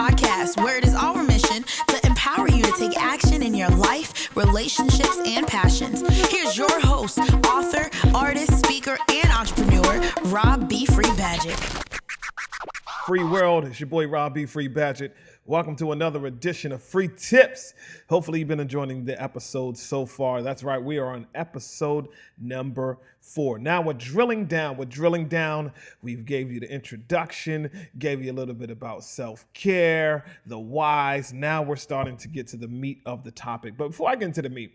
podcast, where it is our mission to empower you to take action in your life, relationships, and passions. Here's your host, author, artist, speaker, and entrepreneur, Rob BFree Badgett. Free world, it's your boy Rob BFree Badgett. Welcome to another edition of Free Tips. Hopefully you've been enjoying the episode so far. That's right, we are on episode number 4. Now we're drilling down. We gave you the introduction, gave you a little bit about self-care, the whys. Now we're starting to get to the meat of the topic. But before I get into the meat,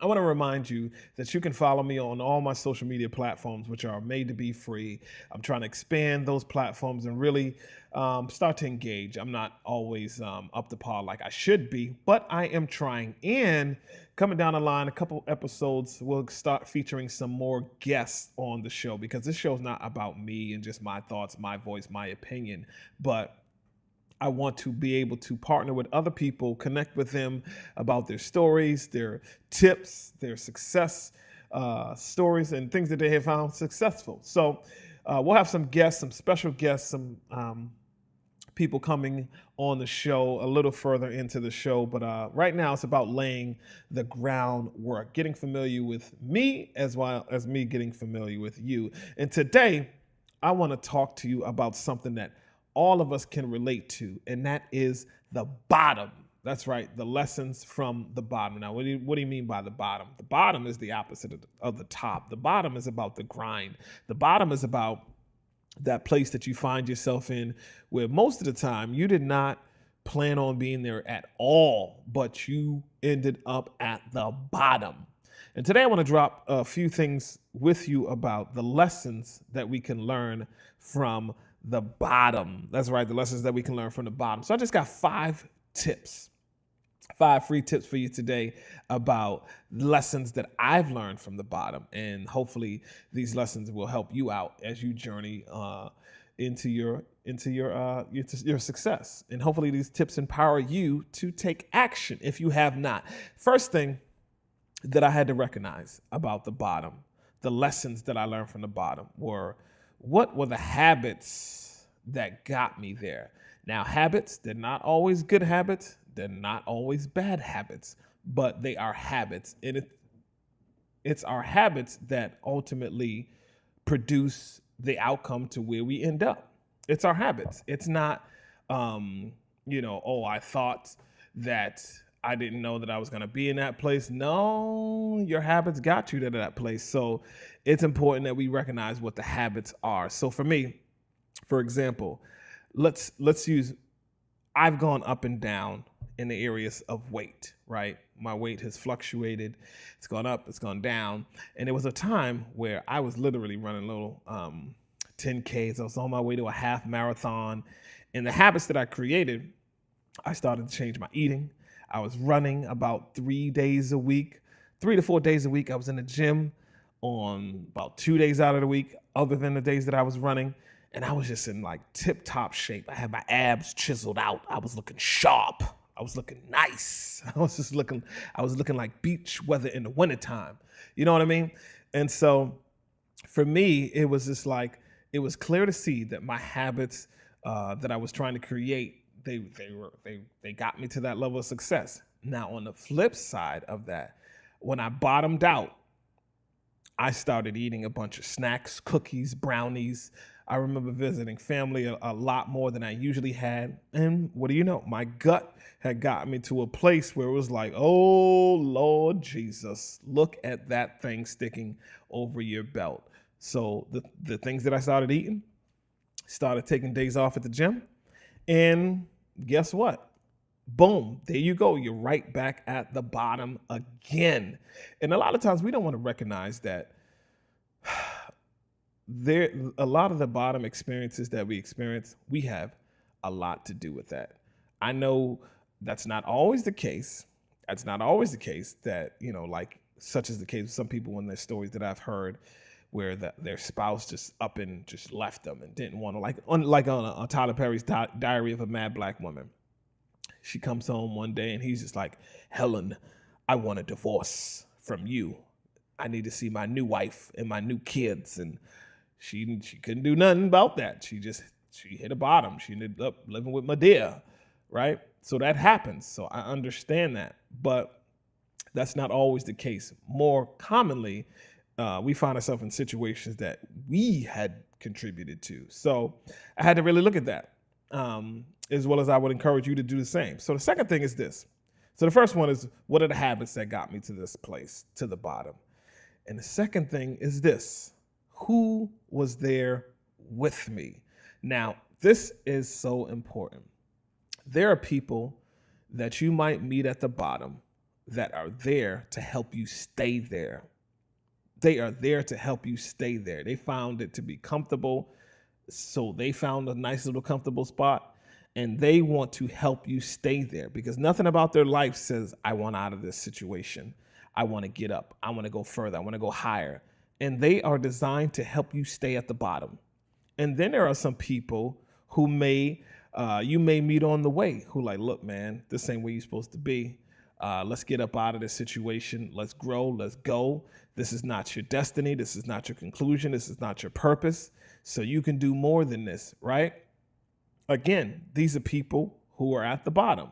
I want to remind you that you can follow me on all my social media platforms, which are made to be free. I'm trying to expand those platforms and really start to engage. I'm not always up to par like I should be, but I am trying. And coming down the line, a couple episodes, we'll start featuring some more guests on the show, because this show is not about me and just my thoughts, my voice, my opinion, but I want to be able to partner with other people, connect with them about their stories, their tips, their success stories, and things that they have found successful. So we'll have some guests, some special guests, some people coming on the show a little further into the show. But right now it's about laying the groundwork, getting familiar with me as well as me getting familiar with you. And today I want to talk to you about something that all of us can relate to, and that is the bottom. That's right, the lessons from the bottom. Now, what do you mean by the bottom? The bottom is the opposite of the top. The bottom is about the grind. The bottom is about that place that you find yourself in where most of the time you did not plan on being there at all, but you ended up at the bottom. And today I want to drop a few things with you about the lessons that we can learn from the bottom. That's right, the lessons that we can learn from the bottom. So I just got 5 free tips for you today about lessons that I've learned from the bottom. And hopefully these lessons will help you out as you journey into your success. And hopefully these tips empower you to take action if you have not. First thing that I had to recognize about the bottom, the lessons that I learned from the bottom were, what were the habits that got me there? Now, habits, they're not always good habits. They're not always bad habits, but they are habits. And it's our habits that ultimately produce the outcome to where we end up. It's our habits. It's not, I thought that I didn't know that I was going to be in that place. No, your habits got you to that place. So it's important that we recognize what the habits are. So for me, for example, let's use, I've gone up and down in the areas of weight, right? My weight has fluctuated. It's gone up, it's gone down. And there was a time where I was literally running little 10Ks. I was on my way to a half marathon. And the habits that I created, I started to change my eating. I was running about 3 days a week, 3 to 4 days a week. I was in the gym on about 2 days out of the week, other than the days that I was running. And I was just in like tip-top shape. I had my abs chiseled out. I was looking sharp. I was looking nice. I was looking like beach weather in the wintertime. You know what I mean? And so for me, it was just like, it was clear to see that my habits that I was trying to create, they got me to that level of success. Now, on the flip side of that, when I bottomed out, I started eating a bunch of snacks, cookies, brownies. I remember visiting family a lot more than I usually had. And what do you know? My gut had gotten me to a place where it was like, oh, Lord Jesus, look at that thing sticking over your belt. So the things that I started eating, started taking days off at the gym. And guess what? Boom, there you go. You're right back at the bottom again. And a lot of times we don't want to recognize that a lot of the bottom experiences that we experience, we have a lot to do with that. I know that's not always the case. That's not always the case that, like such is the case with some people in their stories that I've heard where their spouse just up and just left them and didn't want to, like on Tyler Perry's Diary of a Mad Black Woman. She comes home one day and he's just like, Helen, I want a divorce from you. I need to see my new wife and my new kids. And she couldn't do nothing about that. She hit a bottom. She ended up living with Medea. right? So that happens. So I understand that. But that's not always the case. More commonly, we find ourselves in situations that we had contributed to. So I had to really look at that, as well as I would encourage you to do the same. So the second thing is this. So the first one is, what are the habits that got me to this place, to the bottom? And the second thing is this: who was there with me? Now, this is so important. There are people that you might meet at the bottom that are there to help you stay there. They are there to help you stay there. They found it to be comfortable, so they found a nice little comfortable spot, and they want to help you stay there because nothing about their life says, I want out of this situation. I want to get up. I want to go further. I want to go higher. And they are designed to help you stay at the bottom. And then there are some people who you may meet on the way who like, look, man, this ain't where you're supposed to be. Let's get up out of this situation. Let's grow. Let's go. This is not your destiny. This is not your conclusion. This is not your purpose. So you can do more than this, right? Again, these are people who are at the bottom.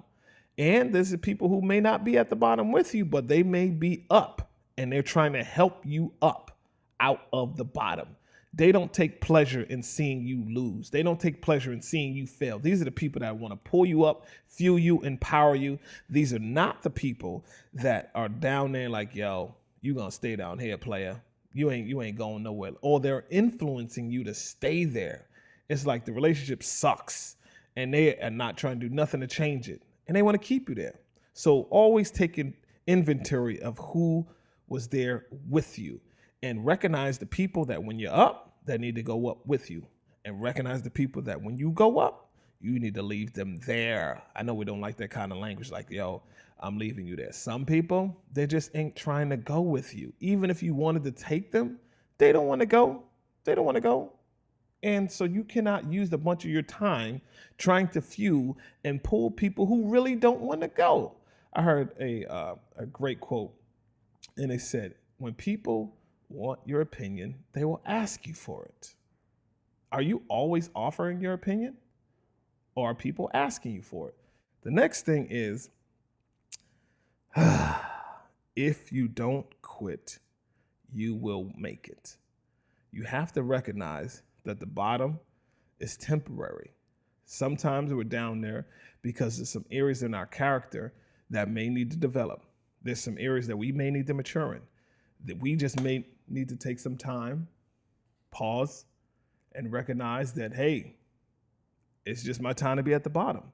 And there's people who may not be at the bottom with you, but they may be up and they're trying to help you up out of the bottom. They don't take pleasure in seeing you lose. They don't take pleasure in seeing you fail. These are the people that want to pull you up, fuel you, empower you. These are not the people that are down there like, yo, you gonna stay down here, player. You ain't going nowhere. Or they're influencing you to stay there. It's like the relationship sucks and they are not trying to do nothing to change it. And they want to keep you there. So always take an inventory of who was there with you and recognize the people that when you're up, that need to go up with you, and recognize the people that when you go up, you need to leave them there. I know we don't like that kind of language like, yo, I'm leaving you there. Some people, they just ain't trying to go with you. Even if you wanted to take them, they don't want to go. They don't want to go. And so you cannot use a bunch of your time trying to fuel and pull people who really don't want to go. I heard a great quote, and they said, when people want your opinion, they will ask you for it. Are you always offering your opinion, or are people asking you for it? The next thing is, if you don't quit, you will make it. You have to recognize that the bottom is temporary. Sometimes we're down there because there's some areas in our character that may need to develop. There's some areas that we may need to mature in, that we just may need to take some time, pause, and recognize that, hey, it's just my time to be at the bottom.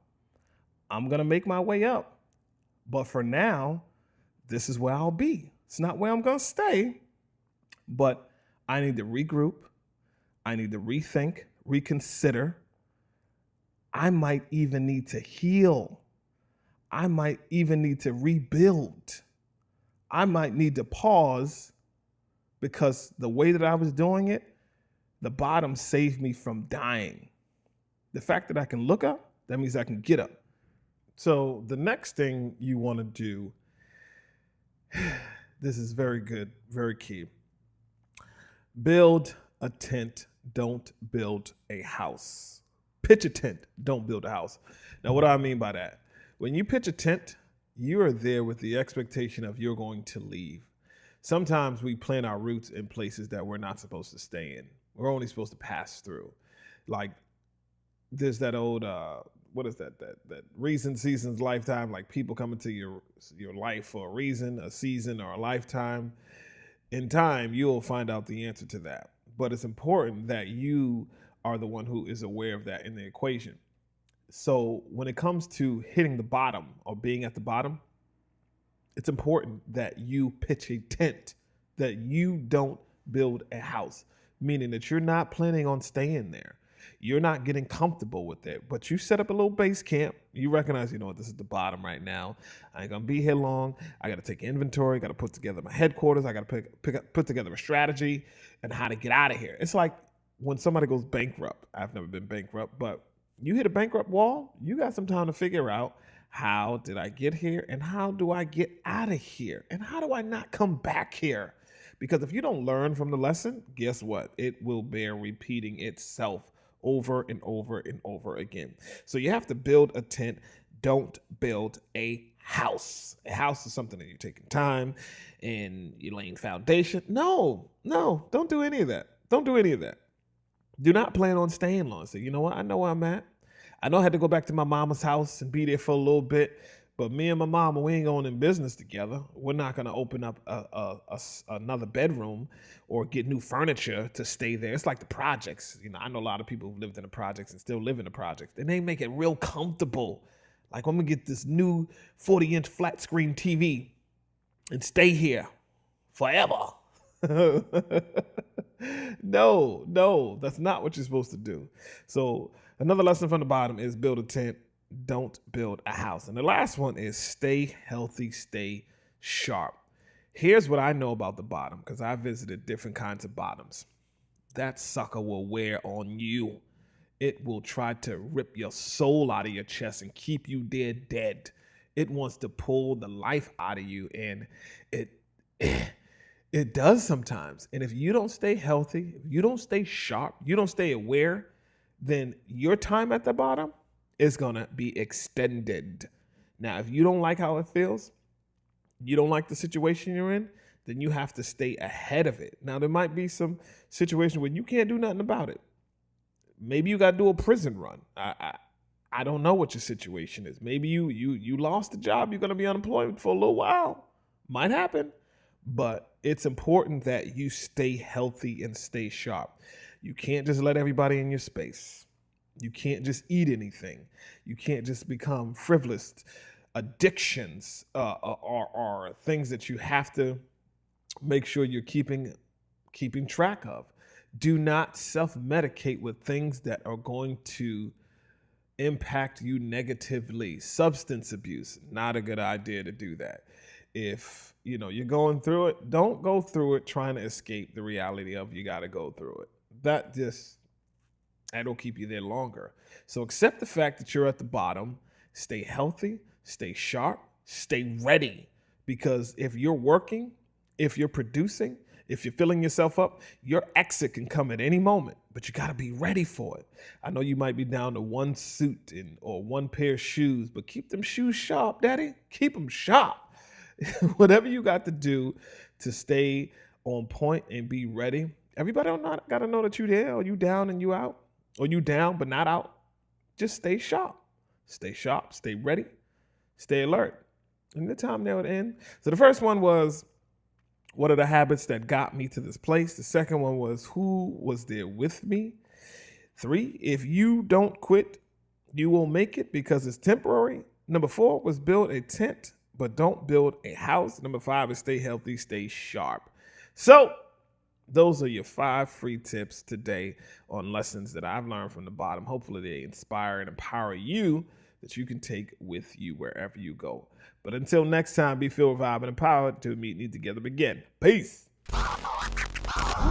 I'm going to make my way up. But for now, this is where I'll be. It's not where I'm going to stay, but I need to regroup. I need to rethink, reconsider. I might even need to heal. I might even need to rebuild. I might need to pause because the way that I was doing it, the bottom saved me from dying. The fact that I can look up, that means I can get up. So the next thing you want to do, this is very good, very key. Build a tent. Don't build a house. Pitch a tent. Don't build a house. Now, what do I mean by that? When you pitch a tent, you are there with the expectation of you're going to leave. Sometimes we plant our roots in places that we're not supposed to stay in. We're only supposed to pass through. Like there's that old, what is that reason, seasons, lifetime, like people come into your life for a reason, a season, or a lifetime. In time, you'll find out the answer to that. But it's important that you are the one who is aware of that in the equation. So when it comes to hitting the bottom or being at the bottom, it's important that you pitch a tent, that you don't build a house, meaning that you're not planning on staying there. You're not getting comfortable with it, but you set up a little base camp. You recognize, you know what, this is the bottom right now. I ain't gonna be here long. I gotta take inventory. Got to put together my headquarters. I gotta put together a strategy and how to get out of here. It's like when somebody goes bankrupt. I've never been bankrupt, but you hit a bankrupt wall. You got some time to figure out, how did I get here, and how do I get out of here, and how do I not come back here? Because if you don't learn from the lesson, guess what? It will bear repeating itself over and over and over again. So you have to build a tent. don't build a house. A house is something that you're taking time and you're laying foundation. No, don't do any of that. Don't do any of that. Do not plan on staying long. Say, you know what? I know where I'm at. I know I had to go back to my mama's house and be there for a little bit, but me and my mama, we ain't going in business together. We're not going to open up another bedroom or get new furniture to stay there. It's like the projects. You know, I know a lot of people who've lived in the projects and still live in the projects, and they make it real comfortable. Like, I'm going to get this new 40-inch flat screen TV and stay here forever. No, that's not what you're supposed to do. So another lesson from the bottom is build a tent, don't build a house. And the last one is stay healthy, stay sharp. Here's what I know about the bottom, because I visited different kinds of bottoms. That sucker will wear on you. It will try to rip your soul out of your chest and keep you there dead. It wants to pull the life out of you, and it does sometimes. And if you don't stay healthy, if you don't stay sharp, you don't stay aware, then your time at the bottom is going to be extended. Now, if you don't like how it feels, you don't like the situation you're in, then you have to stay ahead of it. Now, there might be some situation where you can't do nothing about it. Maybe you got to do a prison run. I don't know what your situation is. Maybe you lost a job. You're going to be unemployed for a little while. Might happen. But it's important that you stay healthy and stay sharp. You can't just let everybody in your space. You can't just eat anything. You can't just become frivolous. Addictions are things that you have to make sure you're keeping track of. Do not self-medicate with things that are going to impact you negatively. Substance abuse, not a good idea to do that. If you're going through it, don't go through it trying to escape the reality of you got to go through it. That'll keep you there longer. So accept the fact that you're at the bottom. Stay healthy, stay sharp, stay ready. Because if you're working, if you're producing, if you're filling yourself up, your exit can come at any moment, but you got to be ready for it. I know you might be down to one suit or one pair of shoes, but keep them shoes sharp, Daddy. Keep them sharp. Whatever you got to do to stay on point and be ready. Everybody got to know that you're there, or you down and you out, or you down but not out. Just stay sharp. Stay sharp, stay ready, stay alert. And the time now would end. So the first one was, what are the habits that got me to this place? The second one was, who was there with me? 3, if you don't quit, you will make it because it's temporary. Number 4 was build a tent, but don't build a house. Number 5 is stay healthy, stay sharp. So those are your 5 free tips today on lessons that I've learned from the bottom. Hopefully they inspire and empower you that you can take with you wherever you go. But until next time, be filled, vibe, and empowered to meet and together again. Peace.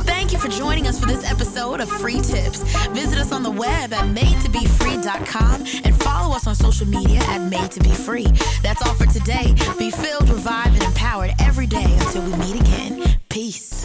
Thank you for joining us for this episode of Free Tips. Visit us on the web at madetobefree.com and follow us on social media at madetobefree. That's all for today. Be filled, revived, and empowered every day until we meet again. Peace.